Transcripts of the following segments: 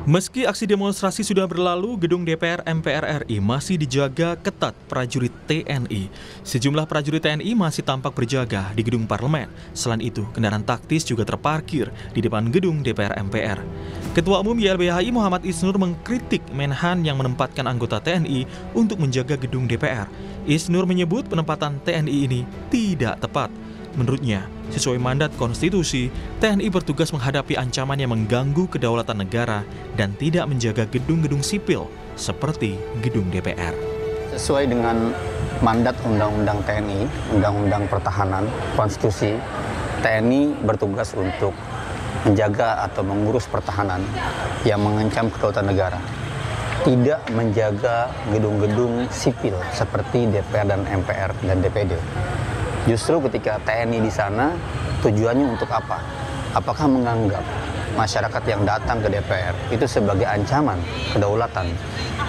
Meski aksi demonstrasi sudah berlalu, gedung DPR MPR RI masih dijaga ketat prajurit TNI. Sejumlah prajurit TNI masih tampak berjaga di gedung parlemen. Selain itu, kendaraan taktis juga terparkir di depan gedung DPR MPR. Ketua Umum YLBHI Muhammad Isnur mengkritik Menhan yang menempatkan anggota TNI untuk menjaga gedung DPR. Isnur menyebut penempatan TNI ini tidak tepat. Menurutnya, sesuai mandat konstitusi, TNI bertugas menghadapi ancaman yang mengganggu kedaulatan negara dan tidak menjaga gedung-gedung sipil seperti gedung DPR. Sesuai dengan mandat Undang-Undang TNI, Undang-Undang Pertahanan, Konstitusi, TNI bertugas untuk menjaga atau mengurus pertahanan yang mengancam kedaulatan negara. Tidak menjaga gedung-gedung sipil seperti DPR dan MPR dan DPD. Justru ketika TNI di sana, tujuannya untuk apa? Apakah menganggap masyarakat yang datang ke DPR itu sebagai ancaman kedaulatan?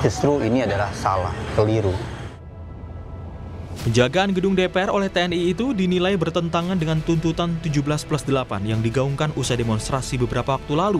Justru ini adalah salah, keliru. Penjagaan gedung DPR oleh TNI itu dinilai bertentangan dengan tuntutan 17+8 yang digaungkan usai demonstrasi beberapa waktu lalu.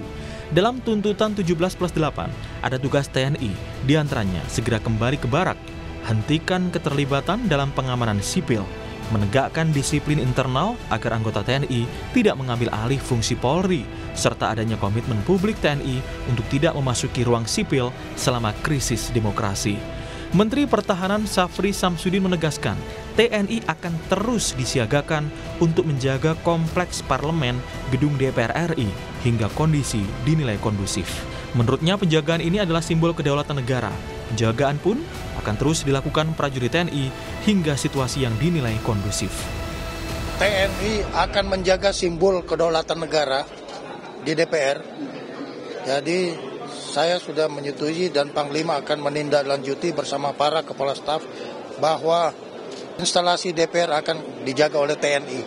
Dalam tuntutan 17+8, ada tugas TNI, diantaranya segera kembali ke barak, hentikan keterlibatan dalam pengamanan sipil, menegakkan disiplin internal agar anggota TNI tidak mengambil alih fungsi Polri, serta adanya komitmen publik TNI untuk tidak memasuki ruang sipil selama krisis demokrasi. Menteri Pertahanan Syafri Samsudin menegaskan, TNI akan terus disiagakan untuk menjaga kompleks parlemen gedung DPR RI hingga kondisi dinilai kondusif. Menurutnya penjagaan ini adalah simbol kedaulatan negara. Penjagaan pun akan terus dilakukan prajurit TNI hingga situasi yang dinilai kondusif. TNI akan menjaga simbol kedaulatan negara di DPR. Jadi saya sudah menyetujui dan Panglima akan menindaklanjuti bersama para kepala staf bahwa instalasi DPR akan dijaga oleh TNI.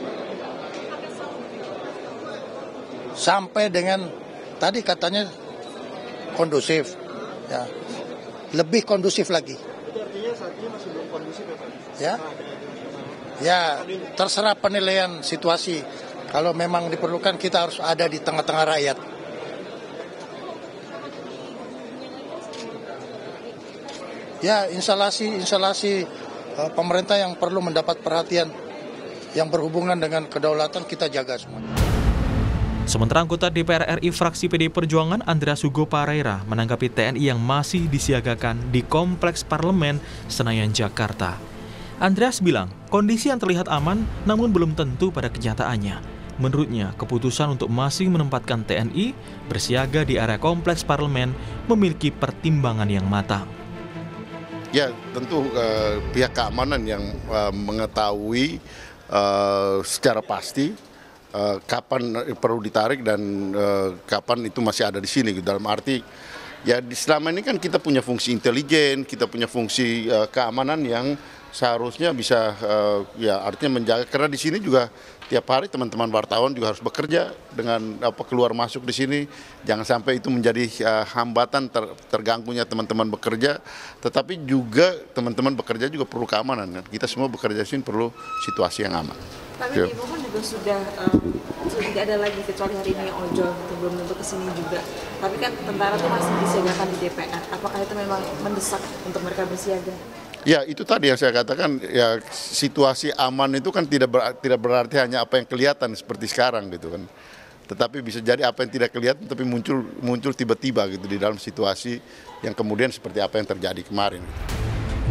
Sampai dengan tadi katanya kondusif, ya, lebih kondusif lagi. Itu artinya saat ini masih belum kondusif ya Pak? Ya, terserah penilaian situasi. Kalau memang diperlukan kita harus ada di tengah-tengah rakyat. Ya, instalasi pemerintah yang perlu mendapat perhatian yang berhubungan dengan kedaulatan kita jaga semuanya. Sementara anggota DPR RI fraksi PD Perjuangan Andreas Hugo Pareira menanggapi TNI yang masih disiagakan di Kompleks Parlemen Senayan, Jakarta. Andreas bilang, kondisi yang terlihat aman namun belum tentu pada kenyataannya. Menurutnya, keputusan untuk masih menempatkan TNI bersiaga di area Kompleks Parlemen memiliki pertimbangan yang matang. Ya, tentu pihak keamanan yang mengetahui secara pasti kapan perlu ditarik dan kapan itu masih ada di sini. Dalam arti, ya selama ini kan kita punya fungsi intelijen, kita punya fungsi keamanan yang seharusnya bisa ya artinya menjaga. Karena di sini juga tiap hari teman-teman wartawan juga harus bekerja dengan keluar masuk di sini. Jangan sampai itu menjadi hambatan terganggunya teman-teman bekerja. Tetapi juga teman-teman bekerja juga perlu keamanan. Kita semua bekerja di sini perlu situasi yang aman. Tapi di Ibu juga sudah tidak ada lagi kecuali hari ini ojol belum tentu kesini juga. Tapi kan tentara itu masih disiagakan di DPR. Apakah itu memang mendesak untuk mereka bersiaga? Ya, itu tadi yang saya katakan, ya situasi aman itu kan tidak berarti hanya apa yang kelihatan seperti sekarang gitu kan. Tetapi bisa jadi apa yang tidak kelihatan tapi muncul tiba-tiba gitu di dalam situasi yang kemudian seperti apa yang terjadi kemarin.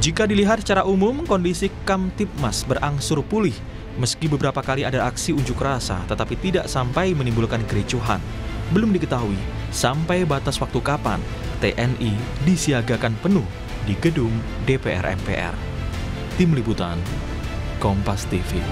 Jika dilihat secara umum, kondisi Kamtibmas berangsur pulih. Meski beberapa kali ada aksi unjuk rasa, tetapi tidak sampai menimbulkan kericuhan. Belum diketahui sampai batas waktu kapan TNI disiagakan penuh di gedung DPR MPR. Tim Liputan, Kompas TV.